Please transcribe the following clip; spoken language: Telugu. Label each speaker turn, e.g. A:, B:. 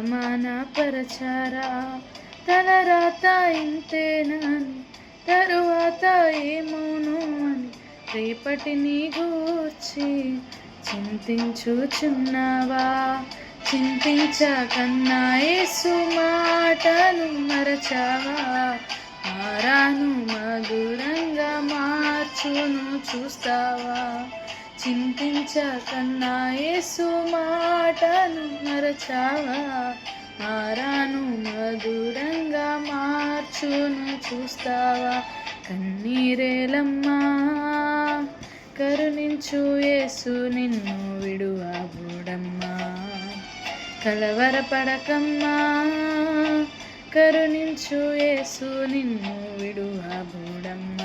A: అవమానపరచారా, తన రాత ఇంతేనని, తరువాత ఏమోను అని రేపటిని గూర్చి చింతించుచున్నావా? చింతించకన్నా యేసు మాటను మరచావా? మారాను మధురంగా మార్చును చూస్తావా? చింతించకన్నా యేసు మాటను మరచావా? మారాను మధురంగా మార్చును చూస్తావా? కన్నీరేలమ్మా, కరుణించు యేసు నిన్ను విడువబోడమ్మా. కలవరపడకమ్మా, కరుణించు యేసు నిన్ను విడువబోడమ్మా.